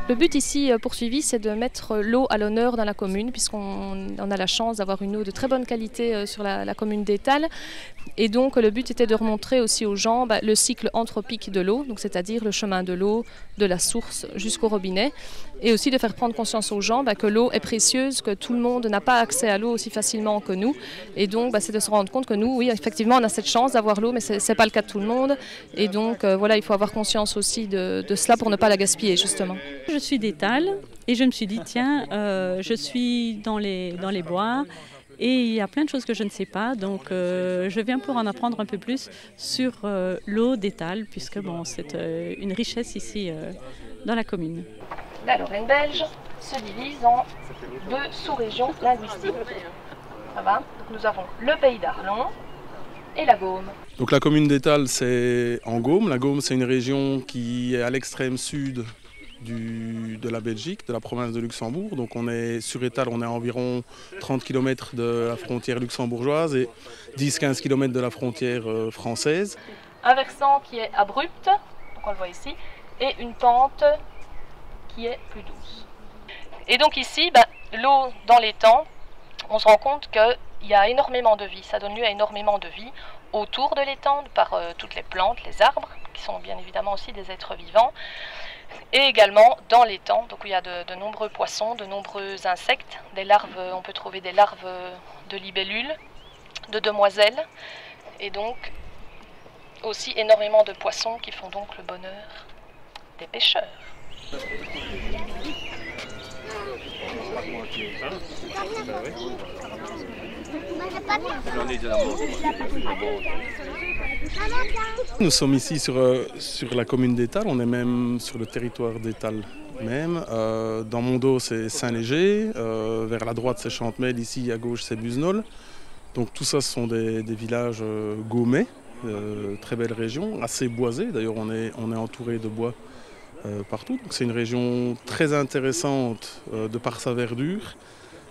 Le but ici poursuivi, c'est de mettre l'eau à l'honneur dans la commune, puisqu'on a la chance d'avoir une eau de très bonne qualité sur la commune d'Étals. Et donc le but était de remontrer aussi aux gens le cycle anthropique de l'eau, c'est-à-dire le chemin de l'eau, de la source jusqu'au robinet, et aussi de faire prendre conscience aux gens que l'eau est précieuse, que tout le monde n'a pas accès à l'eau aussi facilement que nous. Et donc c'est de se rendre compte que nous, oui, effectivement, on a cette chance d'avoir l'eau, mais ce n'est pas le cas de tout le monde. Et donc voilà, il faut avoir conscience aussi de cela pour ne pas la gaspiller, justement. Je suis d'Étals et je me suis dit, tiens, je suis dans les bois et il y a plein de choses que je ne sais pas. Donc je viens pour en apprendre un peu plus sur l'eau d'Étals, puisque bon, c'est une richesse ici dans la commune. La Lorraine belge se divise en deux sous-régions linguistiques. Ça va ? Donc, nous avons le pays d'Arlon et la Gaume. Donc la commune d'Étals, c'est en Gaume. La Gaume, c'est une région qui est à l'extrême sud de la Belgique, de la province de Luxembourg. Donc on est sur Étals, on est à environ 30 km de la frontière luxembourgeoise et 10-15 km de la frontière française. Un versant qui est abrupt, donc on le voit ici, et une pente qui est plus douce. Et donc ici, l'eau dans l'étang, on se rend compte qu'il y a énormément de vie. Ça donne lieu à énormément de vie autour de l'étang, par toutes les plantes, les arbres, qui sont bien évidemment aussi des êtres vivants. Et également dans l'étang, donc il y a de nombreux poissons, de nombreux insectes, des larves, on peut trouver des larves de libellules, de demoiselles, et donc aussi énormément de poissons qui font donc le bonheur des pêcheurs. Nous sommes ici sur la commune d'Étals, on est même sur le territoire d'Étals même. Dans mon dos c'est Saint-Léger, vers la droite c'est Chantemel, ici à gauche c'est Busnol. Donc tout ça ce sont des villages gaumais, très belle région, assez boisée. D'ailleurs on est entouré de bois partout. Donc c'est une région très intéressante de par sa verdure.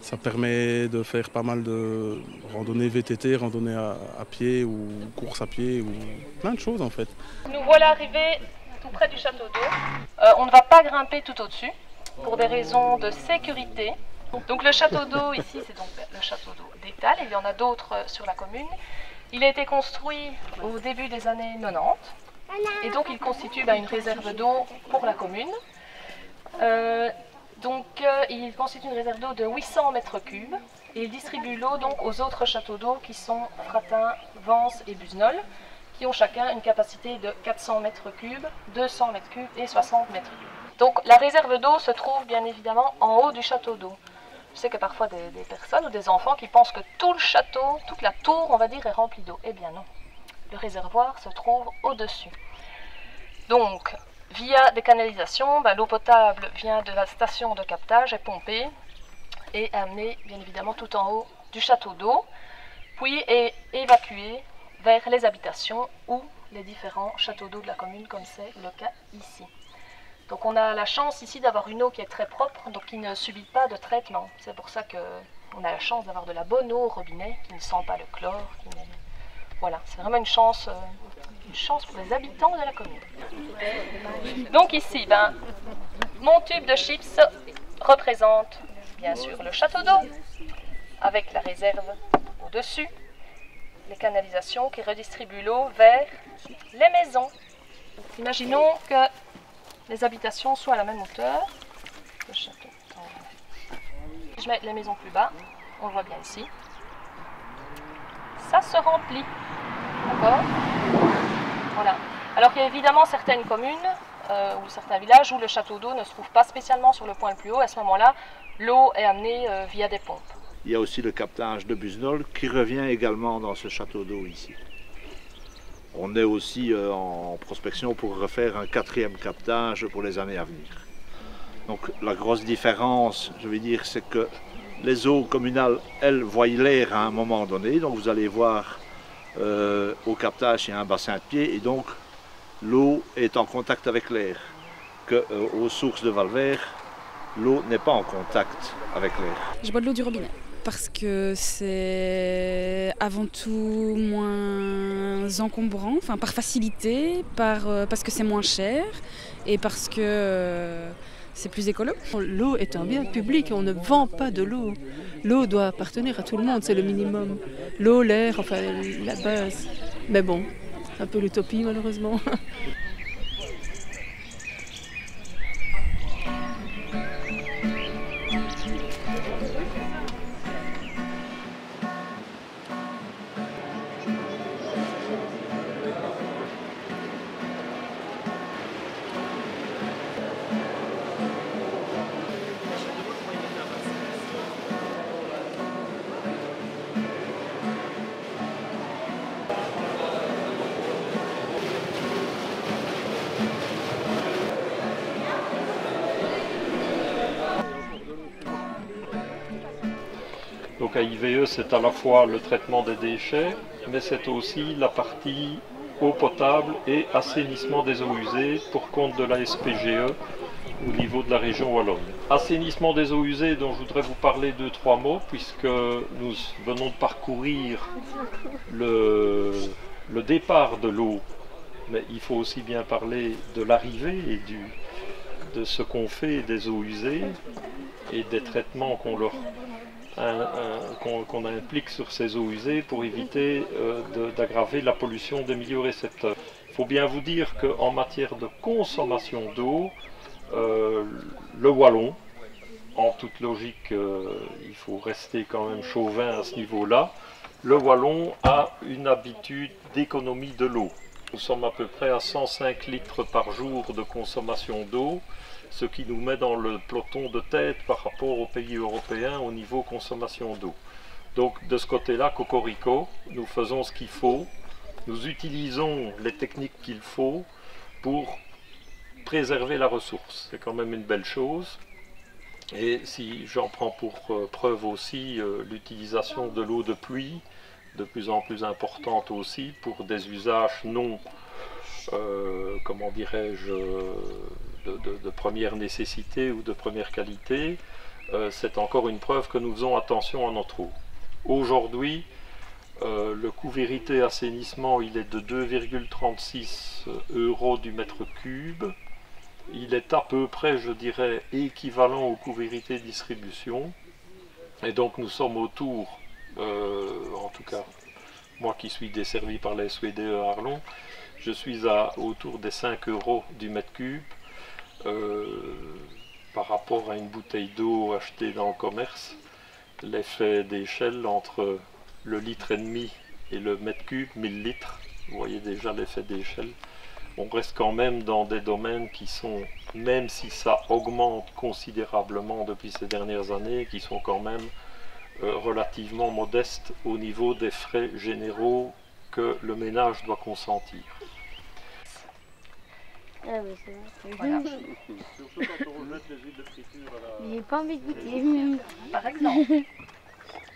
Ça permet de faire pas mal de randonnées VTT, randonnées à pied ou courses à pied ou plein de choses en fait. Nous voilà arrivés tout près du château d'eau. On ne va pas grimper tout au-dessus pour des raisons de sécurité. Donc le château d'eau ici, c'est donc le château d'eau d'Étals. Il y en a d'autres sur la commune. Il a été construit au début des années 90 et donc il constitue une réserve d'eau pour la commune. Il constitue une réserve d'eau de 800 mètres cubes et il distribue l'eau donc aux autres châteaux d'eau qui sont Fratin, Vence et Busnol, qui ont chacun une capacité de 400 mètres cubes, 200 mètres cubes et 60 mètres cubes. Donc la réserve d'eau se trouve bien évidemment en haut du château d'eau. Je sais que parfois des personnes ou des enfants qui pensent que tout le château, toute la tour on va dire est remplie d'eau. Eh bien non, le réservoir se trouve au-dessus. Donc via des canalisations, l'eau potable vient de la station de captage, est pompée et amenée bien évidemment tout en haut du château d'eau, puis est évacuée vers les habitations ou les différents châteaux d'eau de la commune, comme c'est le cas ici. Donc on a la chance ici d'avoir une eau qui est très propre, donc qui ne subit pas de traitement. C'est pour ça qu'on a la chance d'avoir de la bonne eau au robinet, qui ne sent pas le chlore. Voilà, c'est vraiment une chance pour les habitants de la commune. Donc ici, mon tube de chips représente bien sûr le château d'eau, avec la réserve au-dessus, les canalisations qui redistribuent l'eau vers les maisons. Imaginons que les habitations soient à la même hauteur. Le château. Je mets les maisons plus bas, on le voit bien ici. Ça se remplit. D'accord ? Voilà. Alors qu'il y a évidemment certaines communes ou certains villages où le château d'eau ne se trouve pas spécialement sur le point le plus haut. À ce moment-là, l'eau est amenée via des pompes. Il y a aussi le captage de Busnol qui revient également dans ce château d'eau ici. On est aussi en prospection pour refaire un 4e captage pour les années à venir. Donc la grosse différence, je vais dire, c'est que les eaux communales, elles, voient l'air à un moment donné. Donc vous allez voir au captage, il y a un bassin de pied et donc l'eau est en contact avec l'air. Qu'aux sources de Valvert, l'eau n'est pas en contact avec l'air. Je bois de l'eau du robinet parce que c'est avant tout moins encombrant, par facilité, parce que c'est moins cher et parce que c'est plus écolo. L'eau est un bien public, on ne vend pas de l'eau. L'eau doit appartenir à tout le monde, c'est le minimum. L'eau, l'air, enfin la base. Mais bon, c'est un peu l'utopie malheureusement. Donc à IVE, c'est à la fois le traitement des déchets, mais c'est aussi la partie eau potable et assainissement des eaux usées pour compte de la SPGE au niveau de la région wallonne. Assainissement des eaux usées dont je voudrais vous parler 2-3 mots, puisque nous venons de parcourir le départ de l'eau, mais il faut aussi bien parler de l'arrivée et de ce qu'on fait des eaux usées et des traitements qu'on implique sur ces eaux usées pour éviter d'aggraver la pollution des milieux récepteurs. Il faut bien vous dire qu'en matière de consommation d'eau, le Wallon, en toute logique, il faut rester quand même chauvin à ce niveau-là, le Wallon a une habitude d'économie de l'eau. Nous sommes à peu près à 105 litres par jour de consommation d'eau, ce qui nous met dans le peloton de tête par rapport aux pays européens au niveau consommation d'eau. Donc de ce côté-là, Cocorico, nous faisons ce qu'il faut, nous utilisons les techniques qu'il faut pour préserver la ressource. C'est quand même une belle chose. Et si j'en prends pour preuve aussi l'utilisation de l'eau de pluie, de plus en plus importante aussi, pour des usages non, comment dirais-je, de première nécessité ou de première qualité, c'est encore une preuve que nous faisons attention à notre eau. Aujourd'hui, le coût vérité assainissement, il est de 2,36 € du mètre cube. Il est à peu près, je dirais, équivalent au coût vérité distribution. Et donc nous sommes autour, en tout cas, moi qui suis desservi par la SWDE à Arlon, je suis autour des 5 € du mètre cube. Par rapport à une bouteille d'eau achetée dans le commerce, l'effet d'échelle entre le litre et demi et le mètre cube, 1000 litres, vous voyez déjà l'effet d'échelle. On reste quand même dans des domaines qui sont, même si ça augmente considérablement depuis ces dernières années, qui sont quand même relativement modestes au niveau des frais généraux que le ménage doit consentir. Ah oui, c'est vrai. Voilà. Surtout quand on jette les huiles de friture à la... J'ai pas envie de goûter. Par exemple.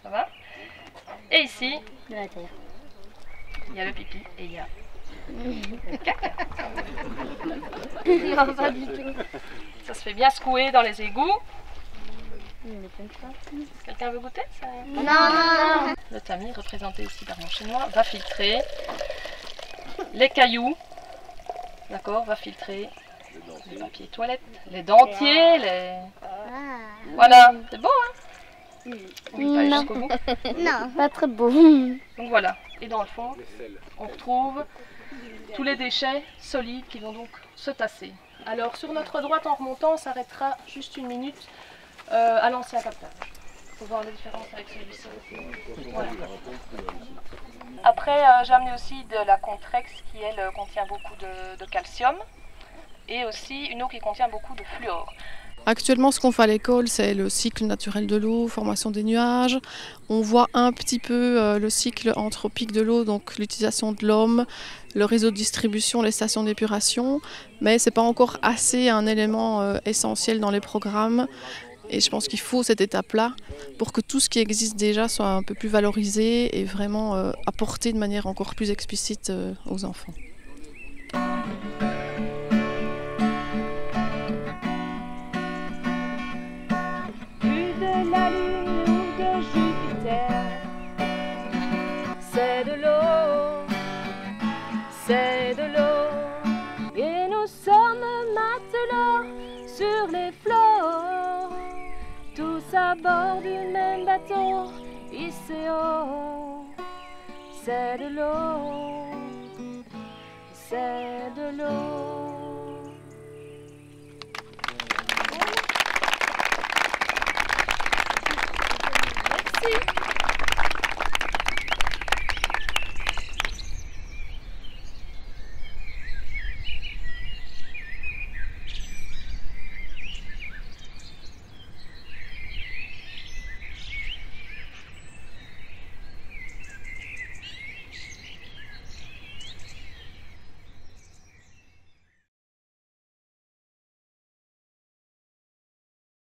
Ça va? Et ici, De la terre. il y a le pipi et il y a le caca. Non, pas du tout. Ça se fait bien secouer dans les égouts. Il m'étonne pas. Quelqu'un veut goûter ça? Non. Le tamis, représenté ici par mon chinois, va filtrer les cailloux. D'accord, va filtrer les papiers toilettes, les dentiers, les... Ah. Voilà, c'est beau hein? Oui, pas aller Non. jusqu'au bout. Non, pas très beau. Donc voilà, et dans le fond, on retrouve tous les déchets solides qui vont donc se tasser. Alors sur notre droite en remontant, on s'arrêtera juste une minute à l'ancien captage. Pour voir la différence avec celui-ci. Voilà. Après, j'ai amené aussi de la Contrex qui, elle, contient beaucoup de calcium et aussi une eau qui contient beaucoup de fluor. Actuellement, ce qu'on fait à l'école, c'est le cycle naturel de l'eau, formation des nuages. On voit un petit peu le cycle anthropique de l'eau, donc l'utilisation de l'homme, le réseau de distribution, les stations d'épuration, mais ce n'est pas encore assez un élément essentiel dans les programmes. Et je pense qu'il faut cette étape-là pour que tout ce qui existe déjà soit un peu plus valorisé et vraiment apporté de manière encore plus explicite aux enfants. Plus de la Lune ou de Jupiter, c'est de l'eau, c'est de l'eau. Et nous sommes matelots sur les flots. bord du même bateau, ICO. C'est de l'eau, c'est de l'eau. Merci.